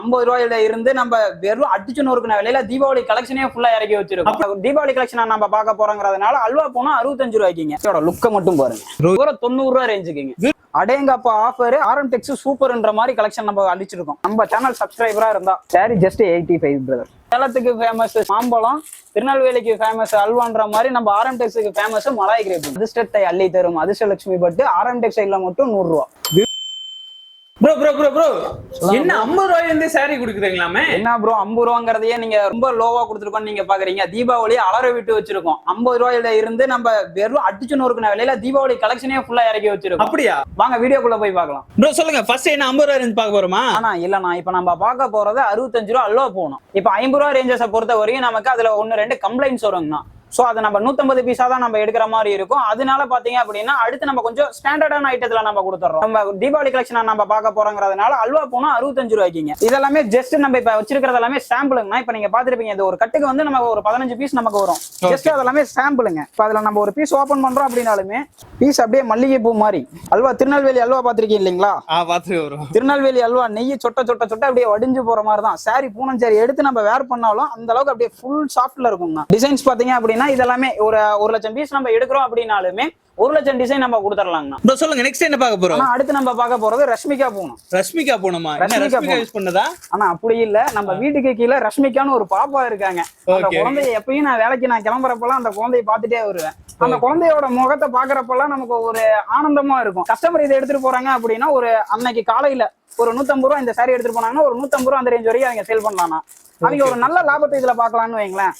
50 ரூபாயில இருந்து நம்ம வெறும் அடிச்சு நொறுக்குன விலையில தீபாவளி கலெக்ஷனே ஃபுல்லா இறக்கி வச்சிருக்கோம். தீபாவளி கலெக்ஷன் நம்ம பார்க்க போறோங்கிறதுனால அல்வா போனா 65 ரூபாய்க்குங்க. லுக்க மட்டும் பாருங்க, 90 ரூபா ரேஞ்சுக்குங்க. அடேங்கப்பா ஆஃபர் ஆர்எம்டெக்ஸ் சூப்பர்ன்ற மாதிரி கலெக்ஷன் நம்ம அடிச்சிருக்கோம். நம்ம சேனல் சப்ஸ்கிரைபரா இருந்தா சாரி ஜஸ்ட் 85 பிரதர். சேலத்துக்கு ஃபேமஸ் மாம்பழம், திருநெல்வேலிக்கு ஃபேமஸ் அல்வான்ற மாதிரி நம்ம ஆர்எம்டெக்ஸுக்கு ஃபேமஸ் மலாய் கிரேப். அதிர்ஷ்டத்தை அள்ளி தரும் அதிர்ஷ்டலட்சுமி பட்டு ஆர்எம்டெக்ஸ் சைட்ல மட்டும் 100 ரூபா. ப்ரோ ப்ரோ ப்ரோ ப்ரோ என்ன 50 ரூபாயில இருந்து சாரி குடுக்குறீங்களாமே? என்ன ப்ரோ 50 ரூபாங்கிறதையே நீங்க ரொம்ப லோவா கொடுத்துருக்கோம் நீங்க பாக்குறீங்க. தீபாவளி அலற விட்டு வச்சிருக்கோம். 50 ரூபாயில இருந்து நம்ம வெறும் அடிச்சு நொறுக்குன விலையில தீபாவளி கலெக்ஷனே ஃபுல்லா இறக்கி வச்சிருக்கோம். அப்படியா? வாங்க வீடியோக்குள்ள போய் பார்க்கலாம். ப்ரோ சொல்லுங்க, ஃபர்ஸ்ட் என்ன 50 ரூபாயில இருந்து பார்க்க போறோமா? ஆனா இல்லண்ணா, இப்ப நம்ம பார்க்க போறது 65 ரூபா அல்வா போகணும். இப்ப 50 ரூபா ரேஞ்சஸை பொறுத்த வரையும் நமக்கு அதுல 1-2 கம்ப்ளைண்ட்ஸ் வருங்கண்ணா. சோ அதை நம்ம 150 பீஸா தான் நம்ம எடுக்கிற மாதிரி இருக்கும். அதனால பாத்தீங்க அப்படின்னா அடுத்து நம்ம கொஞ்சம் ஸ்டாண்டர்டான ஐட்டத்துல நம்ம கொடுத்துறோம். நம்ம தீபாவளி கலெக்ஷன் நம்ம பார்க்க போறோங்கிறதுனால அல்வா போனா 65 ரூபாய்க்குங்க. இதெல்லாமே ஜஸ்ட் நம்ம இப்ப வச்சிருக்கிறது எல்லாமே சாம்பிளுங்க. இப்ப நீங்க பாத்துருப்பீங்க, இந்த ஒரு கட்டுக்கு வந்து நம்ம ஒரு 15 பீஸ் நமக்கு வரும். ஜஸ்ட் அதெல்லாமே சாம்பிளுங்க. இப்ப அதுல நம்ம ஒரு பீஸ் ஓபன் பண்றோம் அப்படின்னாலுமே பீஸ் அப்படியே மல்லிகை பூ மாதிரி. அல்வா திருநெல்வேலி அல்வா பாத்திருக்கீங்க இல்லீங்களா? திருநெல்வேலி அல்வா நெய் சொட்ட சொட்ட சொட்ட அப்படியே வடிஞ்சு போற மாதிரி தான். சாரி பூனம் சாரி எடுத்து நம்ம வேர் பண்ணாலும் அந்த அளவுக்கு அப்படியே ஃபுல் சாஃப்ட்ல இருக்குங்க. டிசைன்ஸ் பாத்தீங்க அப்படின்னா இதெல்லாமே ஒரு 1 லட்சம் பீஸ் நம்ம எடுக்கிறோம் அப்படின்னாலுமே 1 லட்சம் டிசைன் நம்ம கொடுத்துடலாங்க. ப்ரோ சொல்லுங்க, நெக்ஸ்ட் என்ன பார்க்க போறோம்? அடுத்து நம்ம பார்க்க போறது ரஷ்மிகா பூனம். ரஷ்மிகா பூனமா? ரஷ்மிகா யூஸ் பண்ணதா? ஆனா அப்படி இல்ல, நம்ம வீட்டுக்கு கீழே ரஷ்மிகான்னு ஒரு பாப்பா இருக்காங்க. அந்த குழந்தைய எப்பயும் நான் வேலைக்கு கிளம்புறப்பெல்லாம் அந்த குழந்தைய பார்த்துட்டே வருவேன். அந்த குழந்தையோட முகத்தை பாக்குறப்பெல்லாம் நமக்கு ஒரு ஆனந்தமா இருக்கும். கஸ்டமர் இதை எடுத்துட்டு போறாங்க அப்படின்னா ஒரு அன்னைக்கு காலையில ஒரு 150 ரூபா இந்த சாரி எடுத்துட்டு போனாங்கன்னா ஒரு 150 ரூபா அந்த ரேஞ்ச் வரைக்கும் அவங்க சேல் பண்ணலாம்னா அவங்க ஒரு நல்ல லாபத்தை இதுல பாக்கலாம்னு வைங்களேன்.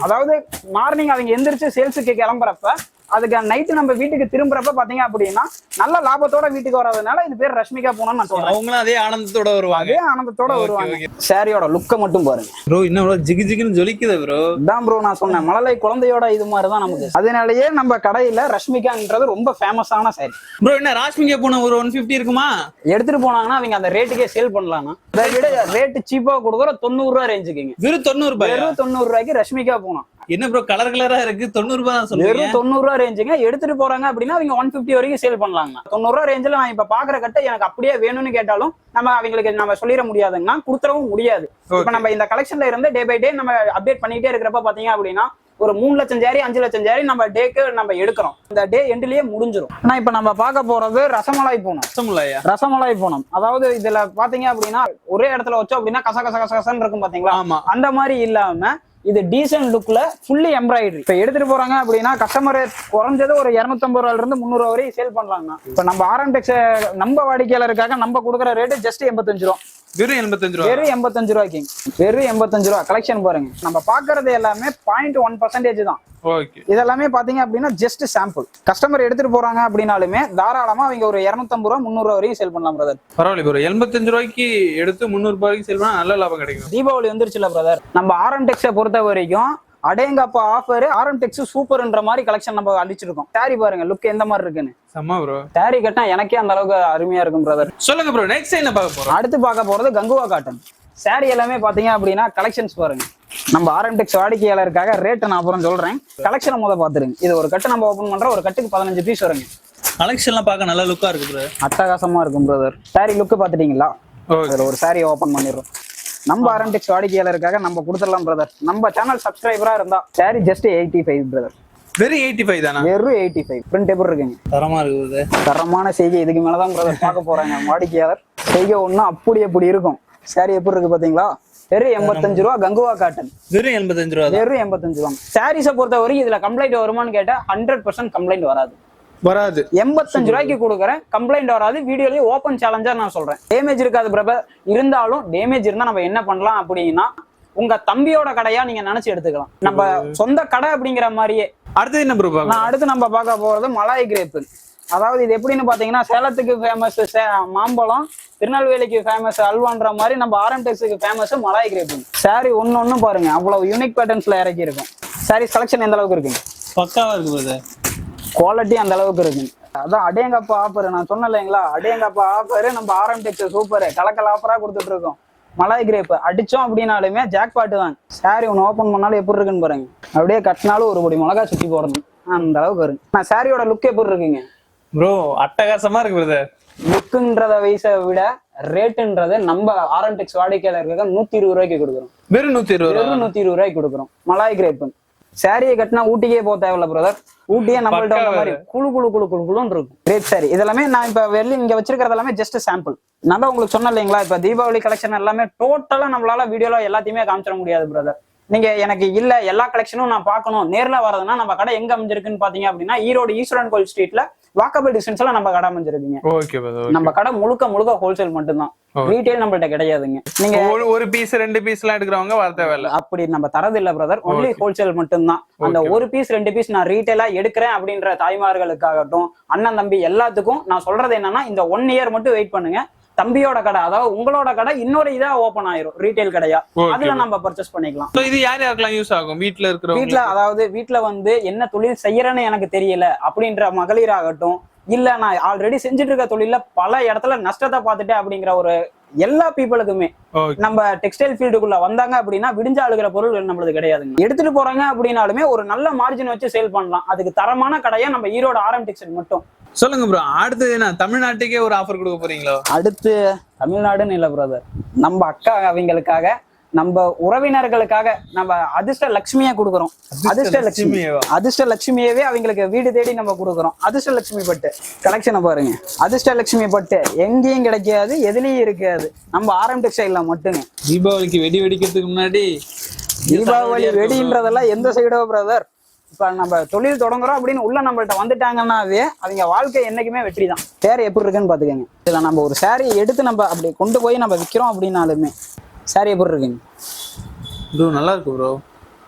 அதாவது மார்னிங் அவங்க எந்திரிச்சு சேல்ஸுக்கு கிளம்புறப்ப அதுக்கு நைட்டு நம்ம வீட்டுக்கு திரும்புறப்ப பாத்தீங்க அப்படின்னா நல்ல லாபத்தோட வீட்டுக்கு வர்றதுனால இது பேர் ரஷ்மிகா பூனம்னு நான் சொல்றேன். அவங்களும் அதே ஆனந்தத்தோட வருவாங்க. அதே ஆனந்தத்தோட வருவாங்க. சாரியோட லுக்க மட்டும் பாருங்க ப்ரோ, இன்னும் ஜிகு ஜிகுன்னு ஜொலிக்குது ப்ரோ. தான் ப்ரோ நான் சொன்னேன், மழலை குழந்தையோட இது மாதிரிதான் நமக்கு. அதனாலயே நம்ம கடையில ரஷ்மிகான்றது ரொம்ப ஃபேமஸான சாரி. ப்ரோ என்ன ரஷ்மிகா பூனம் ஒரு 150 இருக்குமா? எடுத்துட்டு போனாங்கன்னா அவங்க அந்த ரேட்டுக்கே சேல் பண்ணலாம். அதை விட ரேட்டு சீப்பா கொடுக்குற 90 ரூபா ரேஞ்சுக்குங்க. வெறும் 90 ரூபாய்? வெறும் 90 ரூபாய்க்கு ரஷ்மிகா பூனம். என்ன ப்ரோ கலர் கலரா இருக்கு? 90 ரூபாய் தான் சொல்லுங்க. வெறும் 90 ரூபா ரேஞ்சுங்க. எடுத்துட்டு போறாங்க அப்படின்னா அவங்க 150 வரைக்கும் சேல் பண்ணலாங்க. 90 ரூபா ரேஞ்சில் நான் இப்ப பாக்குற கட்டை எனக்கு அப்படியே வேணும்னு கேட்டாலும் நம்ம அவங்களுக்கு நம்ம சொல்லிட முடியாதுங்கன்னா கொடுத்துடவும் முடியாது. இப்ப நம்ம இந்த கலெக்ஷன்ல இருந்து டே பை டே நம்ம அப்டேட் பண்ணிட்டே இருக்கிறப்ப பாத்தீங்க அப்படின்னா ஒரு 3 லட்சம் ஜாரி 5 லட்சம் ஜாரி நம்ம டேக்கு நம்ம எடுக்கிறோம். இந்த டே எண்ட்லயே முடிஞ்சிடும். ஆனா இப்ப நம்ம பார்க்க போறது ரசமலாய் பூனம். ரசமலாய் பூனம் அதாவது இதுல பாத்தீங்க அப்படின்னா ஒரே இடத்துல வச்சோம் அப்படின்னா கச கச கசன்னு இருக்கும் பாத்தீங்களா? அந்த மாதிரி இல்லாம இது டீசன்ட் லுக்ல ஃபுல்லி எம்ப்ராய்டரி. இப்ப எடுத்துட்டு போறாங்க அப்படின்னா கஸ்டமர் குறைஞ்சது ஒரு 250 ரூபாயில இருந்து 300 ரூபா வரைக்கும் சேல் பண்ணலாங்க. இப்ப நம்ம ஆர்எம்டெக்ஸ் நம்ம வாடிக்கையாளருக்காக நம்ம கொடுக்குற ரேட்டு ஜஸ்ட் 85 ரூபா. வெறும் 85 ரூபா? வெறும் 85 ரூபாய்க்கு. வெறும் 85 ரூபா. கலெக்ஷன் பாருங்க, நம்ம பாக்குறது எல்லாமே 0.1% தான். இதெல்லாமே பாத்தீங்க அப்படின்னா ஜஸ்ட் சாம்பிள். கஸ்டமர் எடுத்துட்டு போறாங்க அப்படின்னாலுமே தாராளமா அவங்க ஒரு 250 ரூபா 300 ரூபா வரைக்கும் சேல் பண்ணலாம் பிரதர். பரவாயில்ல ப்ரோ, 85 ரூபாய்க்கு எடுத்து 300 ரூபாய்க்கு சேல் பண்ணா நல்ல லாபம் கிடைக்கும். தீபாவளி வந்துருச்சுல பிரதர், நம்ம ஆர்எம்டெக்ஸை பொறுத்த வரைக்கும் அடேங்கப்பா ஆஃபர் ஆர்எம்டெக்ஸ் சூப்பர்ன்ற மாதிரி கலெக்ஷன் நம்ம அடிச்சிருக்கோம். சாரி பாருங்க லுக் எந்த மாதிரி இருக்குன்னு. செம்ம ப்ரோ. சாரி கட்டினா எனக்கே அந்த அளவுக்கு அருமையா இருக்கும் பிரதர். சொல்லுங்க ப்ரோ, நெக்ஸ்ட் என்ன பார்க்க போறோம்? அடுத்து பார்க்க போறது கங்குவா காட்டன். சாரி எல்லாமே பாத்தீங்க அப்படின்னா கலெக்ஷன்ஸ் பாருங்க. நம்ம ஆர்எம்டெக்ஸ் வாடிக்கையாளருக்காக ரேட் நான் அப்புறம் சொல்றேன். கலெக்ஷனை முதல் பாத்துருங்க. இது ஒரு கட்டு நம்ம ஓபன் பண்ற ஒரு கட்டுக்கு 15 பீஸ் வருங்க. கலெக்ஷன்லாம் பார்க்க நல்ல லுக்கா இருக்கு பிரதர். அட்டகாசமா இருக்கும் பிரதர். Sorry look பாத்துட்டீங்களா? ஒரு சாரி ஓபன் பண்ணிடுறோம். நம்ம ஆர்எம்டெக்ஸ் வாடிக்கையாளருக்காக நம்ம கொடுத்துடலாம் பிரதர். நம்ம சேனல் சப்ஸ்கிரைபரா இருந்தா சாரி ஜஸ்ட் 85 பிரதர். வெறும் 85 தானா? வெறும் 85. பிரிண்ட் எப்படி இருக்குங்க? தரமா இருக்குது. தரமான செய்கை. இதுக்கு மேலதான் பிரதர் பார்க்க போறாங்க வாடிக்கையாளர். செய்கை ஒண்ணு அப்படி இருக்கும். சாரி எப்படி இருக்கு பாத்தீங்களா? வெறும் 85 ரூபா கங்குவா காட்டன். வெறும் 85 ரூபா? வெறும் 85 ரூபா. சாரீஸை பொறுத்த வரைக்கும் இதுல கம்ப்ளைண்ட் வருமானு கேட்டா 100% கம்ப்ளைண்ட் வராது. 85 ரூபாய்க்கு கொடுக்குறேன், கம்ப்ளைண்ட் வராது. வீடியோலயே ஓப்பன் சேலஞ்சா நான் சொல்றேன். டேமேஜ் இருக்காது பிரபர். இருந்தாலும் டேமேஜ் இருந்தா நம்ம என்ன பண்ணலாம் அப்படின்னா உங்க தம்பியோட கடையா நீங்க நினைச்சு எடுத்துக்கலாம். நம்ம சொந்த கடை அப்படிங்கிற மாதிரியே. அடுத்து என்ன ப்ரோ? அடுத்து நம்ம பார்க்க போறது மலாய் கிரேப். அதாவது இது எப்படின்னு பாத்தீங்கன்னா சேலத்துக்கு ஃபேமஸ் மாம்பழம், திருநெல்வேலிக்கு ஃபேமஸ் அல்வான்ற மாதிரி நம்ம ஆர்எம்டெக்ஸுக்கு ஃபேமஸ் மலாய் கிரேப். சாரி ஒன்னு பாருங்க, அவ்வளவு யூனிக் பேட்டர்ன்ஸ்ல இறக்கி இருக்கும். சாரி கலெக்ஷன் எந்த அளவுக்கு இருக்குங்க? பக்காவா இருக்கு. குவாலிட்டி அந்த அளவுக்கு இருக்கு. அதான் அடேங்கப்பா ஆஃபர் நான் சொன்னேன் இல்லைங்களா? அடேங்கப்பா ஆஃபர் நம்ம ஆர்எம்டெக்ஸ் சூப்பர் கலக்கல் ஆஃபரா கொடுத்துட்டு இருக்கோம். மலாய் கிரேப் அடிச்சோம் அப்படின்னாலுமே ஜாக் பாட்டு தான். சாரி ஒன்று ஓப்பன் பண்ணாலும் எப்படி இருக்குன்னு பாருங்க. அப்படியே கட்டினாலும் ஒரு பொடி மிளகா சுத்தி போடணும் அந்த அளவுக்கு வருங்க. நான் சாரியோட லுக் எப்படி இருக்குங்க? ப்ரோ அட்டகாசமா இருக்கு பிரதர். லுக்குன்றத வயசை விட ரேட்டுன்றது நம்ம ஆர்என்டெக்ஸ் வாடிக்கையாளர்களுக்கு 120 ரூபாய்க்கு கொடுக்குறோம். வெறும் 120 வெறும் 120 ரூபாய்க்கு கொடுக்குறோம். மலாய் கிரேப் சாரியை கட்டினா ஊட்டிக்கே போக தேவையில்ல பிரதர். ஊட்டியே நம்மள்ட்ட வந்த மாதிரி குழு குழு குழு குழு குழுன்னு இருக்கும். கிரேப் சாரி இதெல்லாமே நான் இப்ப வெளியே இங்க வச்சிருக்கிறது எல்லாமே ஜஸ்ட் சாம்பிள். நான் தான் உங்களுக்கு சொன்னேன் இல்லைங்களா, இப்ப தீபாவளி கலெக்ஷன் எல்லாமே டோட்டலா நம்மளால வீடியோல எல்லாத்தையுமே காமிச்சிட முடியாது பிரதர். நீங்க எனக்கு இல்ல எல்லா கலெக்ஷனும் நான் பார்க்கணும் நேர்ல வரதுன்னா நம்ம கடை எங்க அமைஞ்சிருக்குன்னு பாத்தீங்க அப்படின்னா ஈரோடு ஈஸ்வரன் கோயில் ஸ்ட்ரீட்ல வாக்கபிள் டிஸ்டன்ஸ்ல நம்ம கடை அமைஞ்சிருக்கீங்க. நம்ம கடை முழுக்க ஹோல்சேல் மட்டும்தான், ரீட்டைல் நம்மள்ட்ட கிடையாதுங்க. நீங்க ஒரு பீஸ் 2 பீஸ் எல்லாம் எடுக்கிறவங்க வர தேவையில்ல, அப்படி நம்ம தரது இல்ல பிரதர். ஒன்லி ஹோல்சேல் மட்டும்தான். அந்த ஒரு பீஸ் 2 பீஸ் நான் ரீட்டைலா எடுக்கிறேன் அப்படின்ற தாய்மார்களுக்காகட்டும் அண்ணன் தம்பி எல்லாத்துக்கும் நான் சொல்றது என்னன்னா, இந்த 1 இயர் மட்டும் வெயிட் பண்ணுங்க. தம்பியோட கடை அதாவது உங்களோட கடை இன்னொரு இதா ஓபன் ஆயிரும், ரீட்டைல் கடையா. அதுல நம்ம பர்ச்சேஸ் பண்ணிக்கலாம். இது யார் யாருக்கெல்லாம் யூஸ் ஆகும்? வீட்ல அதாவது வீட்ல வந்து என்ன தொழில் செய்யறேன்னு எனக்கு தெரியல அப்படின்ற மகளிர் ஆகட்டும், இல்ல நான் ஆல்ரெடி செஞ்சுட்டு இருக்க தொழில பல இடத்துல நஷ்டத்தை பார்த்துட்டேன் அப்படிங்கிற ஒரு எல்லா பீப்புளுக்குமே நம்ம டெக்ஸ்டைல் ஃபீல்டுக்குள்ள வந்தாங்க அப்படின்னா விடிஞ்ச ஆளுகிற பொருள் நம்மளுக்கு கிடையாதுங்க. எடுத்துட்டு போறாங்க அப்படின்னாலுமே ஒரு நல்ல மார்ஜின் வச்சு சேல் பண்ணலாம். அதுக்கு தரமான கடையா நம்ம ஈரோடு ஆர்எம் டெக்ஸ்டைல் மட்டும். சொல்லுங்க ப்ரோ, அடுத்து என்ன தமிழ்நாட்டுக்கே ஒரு ஆஃபர் கொடுக்க போறீங்களா? அடுத்து தமிழ்நாடுன்னு இல்ல பிரதர், நம்ம அக்கா அவங்களுக்காக நம்ம உறவினர்களுக்காக நம்ம அதிர்ஷ்ட லட்சுமியை கொடுக்குறோம். அதிர்ஷ்ட லட்சுமியவே அவங்களுக்கு வீடு தேடி நம்ம கொடுக்குறோம். அதிர்ஷ்ட லட்சுமி பட்டு கலெக்ஷனை பாருங்க. அதிர்ஷ்ட லட்சுமி பட்டு எங்கேயும் கிடைக்காது, எதுலயும் இருக்காது, நம்ம ஆர்எம் டெக்ஸ்டைல்ல மட்டுங்க. தீபாவளிக்கு வெடி வெடிக்கிறதுக்கு முன்னாடி தீபாவளி வெடின்றதெல்லாம் எந்த சைடோ பிரதர். இப்ப நம்ம தொழில் தொடங்குறோம் அப்படின்னு உள்ள நம்மள்ட்ட வந்துட்டாங்கன்னாவே அவங்க வாழ்க்கை என்னைக்குமே வெற்றி தான். சேரீ எப்படி இருக்குன்னு பாத்துக்கோங்க. இதுல நம்ம ஒரு சாரியை எடுத்து நம்ம அப்படி கொண்டு போய் நம்ம விற்கிறோம் அப்படின்னாலுமே சாரி எப்படி இருக்குங்க ப்ரோ? நல்லா இருக்கு ப்ரோ,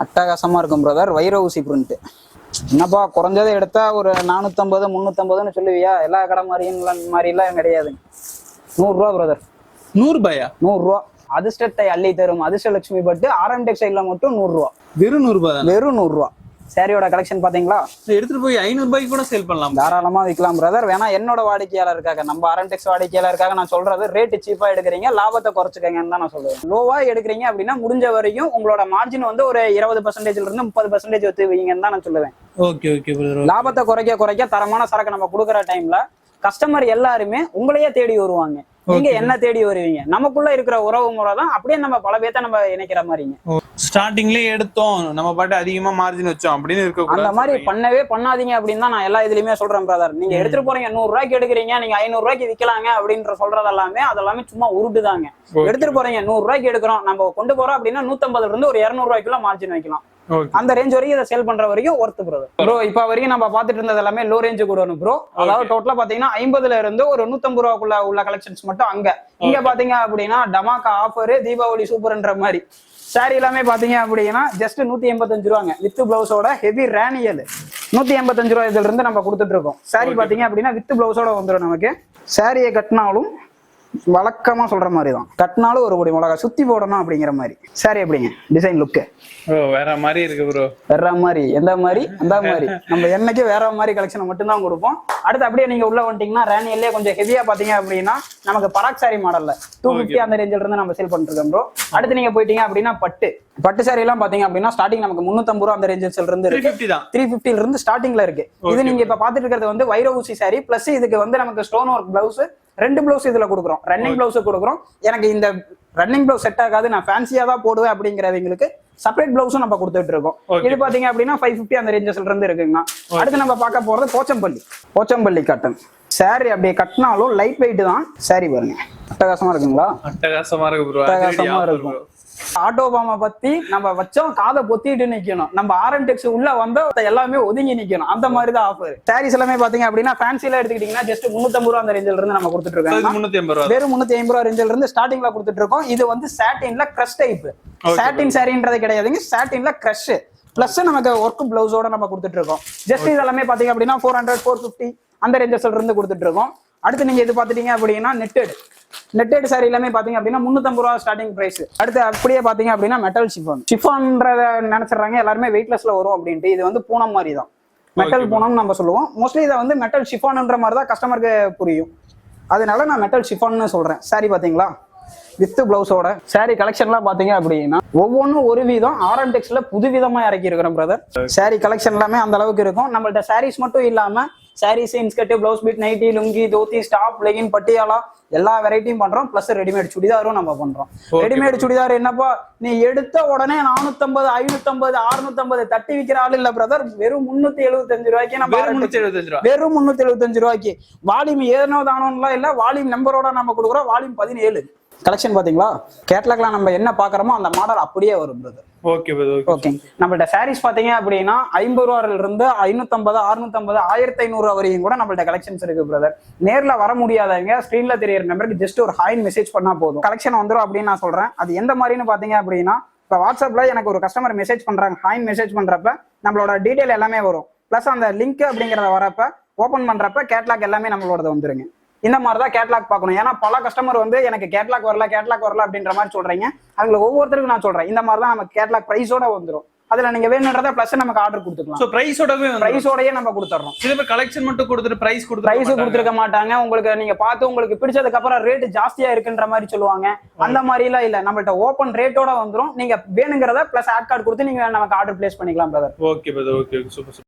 அட்டகாசமா இருக்கும் பிரதர். வைர ஊசி பிரிண்ட் என்னப்பா குறைஞ்சதை எடுத்தா ஒரு 450 350ன்னு சொல்லுவியா? எல்லா கடை மாதிரிலாம் கிடையாதுங்க. 100 ரூபா பிரதர். 100 ரூபாயா? 100 ரூபா. அதிர்ஷ்டத்தை அள்ளி தரும் அதிர்ஷ்ட லட்சுமி பட்டு ஆர்எம் டெக்ஸ்டைல்ல மட்டும் 100 ரூபா. வெறும் 100 ரூபா? வெறும் 100 ரூபா. சாரியோட கலெக்ஷன் பாத்தீங்களா? எடுத்துட்டு போய் 500 ரூபாய்க்கு கூட சேல் பண்ணலாம், தாராளமா விற்கலாம் பிரதர். வேணா என்னோட வாடிக்கையாளருக்காக நம்ம ஆர்என்டெக்ஸ் வாடிக்கையாளருக்காக நான் சொல்றது, ரேட்டு சீப்பா எடுக்கிறீங்க லாபத்தை குறைச்சிக்கங்கன்னு தான் நான் சொல்லுவேன். லோவா எடுக்கிறீங்க அப்படின்னா முடிஞ்ச வரைக்கும் உங்களோட மார்ஜின் வந்து ஒரு 20% இருந்து 30% வச்சு வைங்கன்னு தான் நான் சொல்லுவேன். Okay okay brother. லாபத்தை குறைக்க தரமான சரக்கு நம்ம கொடுக்குற டைம்ல கஸ்டமர் எல்லாருமே உங்களையே தேடி வருவாங்க, நீங்க என்ன தேடி வருவீங்க. நமக்குள்ள இருக்கிற உறவு முறை தான் அப்படியே நம்ம பல பேத்த நம்ம இணைக்கிற மாதிரிங்க. ஸ்டார்டிங்லயே எடுத்தோம் நம்ம பாட்டு அதிகமா மார்ஜின் வச்சோம் அப்படின்னு இருக்க அந்த மாதிரி பண்ணவே பண்ணாதீங்க அப்படின்னு தான் நான் எல்லா இதுலயுமே சொல்றேன் பிரதர். நீங்க எடுத்துட்டு போறீங்க 100 ரூபாய்க்கு எடுக்கிறீங்க, நீங்க 500 ரூபாய்க்கு விற்கலாங்க அப்படின்ற சொல்றது அதெல்லாமே சும்மா உருட்டுதாங்க. எடுத்துட்டு போறீங்க 100 ரூபாய்க்கு எடுக்கிறோம், நம்ம கொண்டு போறோம் அப்படின்னா 150 இருந்து ஒரு 200 ரூபாய்க்குள்ள மார்ஜின் வைக்கலாம். அந்த ரேஞ்ச் வரைக்கும் இதை சேல் பண்ற வரைக்கும் ஒர்த் பிரதர். ப்ரோ இப்ப வரைக்கும் நம்ம பாத்துட்டு இருந்தது எல்லாமே லோ ரேஞ்சு கூட ப்ரோ. அதாவது டோட்டலா பாத்தீங்கன்னா 50ல இருந்து ஒரு 150 ரூபாய்க்குள்ள உள்ள கலெக்ஷன்ஸ் மட்டும் அங்க. இங்க பாத்தீங்க அப்படின்னா டமாக்கா ஆஃபர், தீபாவளி சூப்பர்ன்ற மாதிரி சாரி எல்லாமே பாத்தீங்க அப்படின்னா ஜஸ்ட் 185 ரூபாங்க வித் பிளவுஸோட. ஹெவி ரேனியல் 185 ரூபாய் இதுல இருந்து நம்ம கொடுத்துட்டு இருக்கோம். சாரி பாத்தீங்க அப்படின்னா வித் பிளவுஸோட வந்துடும் நமக்கு. சாரியை கட்டினாலும் வழக்கமா சொல்ற மாதிரி தான், கட்டினாலும் ஒரு பொடி மிளகா சுத்தி போடணும் அப்படிங்கிற மாதிரி. சாரி எப்படிங்க டிசைன் லுக்கு? வேற மாதிரி இருக்கு ப்ரோ. வேற மாதிரி எந்த மாதிரி அந்த மாதிரி நம்ம என்னைக்கு வேற மாதிரி கலெக்ஷனை மட்டும் தான் கொடுப்போம். அடுத்து அப்படியே நீங்க உள்ள வந்துட்டீங்கன்னா ரேனியல்லே கொஞ்சம் ஹெவியா பாத்தீங்க அப்படின்னா நமக்கு பராக் சாரி மாடல்ல 250 அந்த ரேஞ்சில இருந்து நம்ம சேல் பண்ணிட்டு இருக்கோம் ப்ரோ. அடுத்து நீங்க போயிட்டீங்க அப்படின்னா பட்டு சாரி எல்லாம் பாத்தீங்க அப்படின்னா ஸ்டார்டிங் நமக்கு 350 ரூபா அந்த ரேஞ்சில இருந்து 350 இருந்து ஸ்டார்டிங்ல இருக்கு. இது நீங்க இப்ப பாத்துட்டு இருக்கிறது வந்து வைர ஊசி சாரி பிளஸ் இதுக்கு வந்து நமக்கு ஸ்டோன் ஒர்க் பிளவுஸ் 2 பிளவுஸ் இதுல கொடுக்குறோம். ரன்னிங் பிளவுஸ் கொடுக்குறோம். எனக்கு இந்த ரன்னிங் பிளவுஸ் செட் ஆகாது, நான் ஃபேன்சியா தான் போடுவேன் அப்படிங்கிறவங்களுக்கு செப்பரேட் பிளவுஸும் நம்ம கொடுத்துட்டு இருக்கோம். இது பாத்தீங்க அப்படின்னா 550 அந்த ரேஞ்சஸ்ல இருந்து இருக்குங்க. அடுத்து நம்ம பார்க்க போறது போச்சம்பள்ளி காட்டன் சாரி. அப்படியே கட்டினாலும் லைட் வெயிட் தான் சாரி. பாருங்க அட்டகாசமா இருக்குங்களா? அட்டகாசமா இருக்கு ப்ரோ. அட்டகாசமா இருக்கும். ஆட்டோபாமா பத்தி நம்ம வச்சோம் காதை பொத்திட்டு நிக்கணும், நம்ம ஆர்எம் டெக்ஸ் உள்ள வந்த எல்லாமே ஒதுங்கி நிக்கணும். அந்த மாதிரி தான் ஆஃபர். சாரீஸ் எல்லாமே பாத்தீங்க அப்படின்னா ஃபேன்சில எடுத்துக்கிட்டீங்கன்னா ஜஸ்ட் 350 ரூபா அந்த ரேஞ்சில இருந்து நம்ம கொடுத்துட்டு இருக்கோம். வெறும் 350 ரூபா ரேஞ்சில இருந்து ஸ்டார்டிங்ல கொடுத்துட்டு இருக்கோம். இது வந்து சாட்டின்ல கிரஷ் டைப். சாட்டின் சாரின்றது கிடையாதுங்க, சாட்டின்ல கிரஷ் பிளஸ் நமக்கு ஒர்க் பிளவுஸோட நம்ம கொடுத்துட்டு இருக்கோம். ஜஸ்ட் இதெல்லாமே பாத்தீங்க அப்படின்னா 400 450 அந்த ரேஞ்சஸ்ல இருந்து கொடுத்துட்டு இருக்கோம். அடுத்து நீங்க இது பாத்துட்டீங்க அப்படின்னா நெட்டட் சாரி எல்லாமே பாத்தீங்க அப்படின்னா 350 ரூபா ஸ்டார்டிங் பிரைஸ். அடுத்து அப்படியே பாத்தீங்க அப்படின்னா மெட்டல் ஷிஃபான்றத நினைச்சிடறாங்க எல்லாருமே வெயிட்லெஸ்ல வரும் அப்படின்ட்டு. இது வந்து பூனம் மாதிரி தான், மெட்டல் பூனம் நம்ம சொல்லுவோம். மோஸ்ட்லி இதை வந்து மெட்டல் ஷிஃபான்ன்ற மாதிரி தான் கஸ்டமருக்கு புரியும், அதனால நான் மெட்டல் ஷிஃபான்னு சொல்றேன். சாரி பாத்தீங்களா வித் பிளவுஸோட. சாரி கலெக்ஷன்லாம் பாத்தீங்க அப்படின்னா ஒவ்வொன்றும் ஒரு விதம் ஆர்எம் டெக்ஸ்ல புது விதமா இறக்கி இருக்கிறோம் பிரதர். சாரி கலெக்ஷன் எல்லாமே அந்த அளவுக்கு இருக்கும். நம்மள்ட்ட சாரீஸ் மட்டும் இல்லாம சாரீஸ், இன்ஸ்கர்ட், பிளவுஸ் பீட், நைட்டி, லுங்கி, தோத்தி, ஸ்டாப், லெகின், பட்டியாலா எல்லா வெரைட்டியும் பண்றோம். பிளஸ் ரெடிமேட் சுடிதாரும் நம்ம பண்றோம். ரெடிமேட் சுடிதார் என்னப்பா நீ எடுத்த உடனே 450, 550, 650 தட்டி விற்கிற ஆள் இல்ல பிரதர். வெறும் 375 ரூபாய்க்கு நம்ம வெறும் 375 ரூபாய்க்கு வால்யூம் ஏனோ தானோலாம் இல்ல, வால்யூம் நம்பரோட நம்ம கொடுக்குறோம். வால்யூம் 17 கலெக்ஷன் பாத்தீங்களா? கேட்லாக்ல நம்ம என்ன பாக்குறோமோ அந்த மாடல் அப்படியே வரும் பிரதர். Okay okay. நம்மள்ட்ட சாரீஸ் பாத்தீங்க அப்படின்னா 50 ரூபாயில இருந்து 550, 650, 1500 வரையும் கூட நம்மள்ட்ட கலெக்ஷன்ஸ் இருக்கு பிரதர். நேர்ல வர முடியாதவங்க ஸ்கிரீன்ல தெரியற நம்பருக்கு ஜஸ்ட் ஒரு ஹாய் மெசேஜ் பண்ணா போதும், கலெக்ஷன் வந்துடும் அப்படின்னு நான் சொல்றேன். அது எந்த மாதிரின்னு பாத்தீங்க அப்படின்னா, இப்போ வாட்ஸ்அப்ல எனக்கு ஒரு கஸ்டமர் மெசேஜ் பண்றாங்க, ஹாய் மெசேஜ் பண்றப்ப நம்மளோட டீடைல் எல்லாமே வரும். பிளஸ் அந்த லிங்க் அப்படிங்கறத வரப்ப ஓபன் பண்றப்ப கேட்லாக் எல்லாமே நம்மளோட வந்துருங்க. இந்த மாதிரி தான் கேட்லாக் பார்க்கணும். ஏன்னா பல கஸ்டமர் வந்து எனக்கு கேட்லாக் வரல அப்படின்ற மாதிரி சொல்றீங்க. அதுல ஒவ்வொருத்தருக்கும் நான் சொல்றேன், இந்த மாதிரி தான் நம்ம கேட்லாக் பிரைஸோட வந்துடும். அதுல நீங்க வேணுன்றத பிளஸ் நமக்கு ஆர்டர் கொடுத்துக்கலாம். சோ பிரைஸோடயே நம்ம கொடுத்துறோம். சில பேர் கலெக்ஷன் மட்டும் கொடுத்துட்டு பிரைஸ் கொடுத்துருக்க மாட்டாங்க. உங்களுக்கு நீங்க பார்த்து உங்களுக்கு பிடிச்சதுக்கு அப்புறம் ரேட் ஜாஸ்தியா இருக்குன்ற மாதிரி சொல்லுவாங்க. அந்த மாதிரி எல்லாம் இல்ல, நம்மள்ட்ட ஓபன் ரேட்டோட வந்துரும். நீங்க வேணுங்கிறத பிளஸ் ஆட் கார்டு கொடுத்து நீங்க நமக்கு ஆர்டர் பிளேஸ் பண்ணிக்கலாம் brother. Okay brother. Okay super.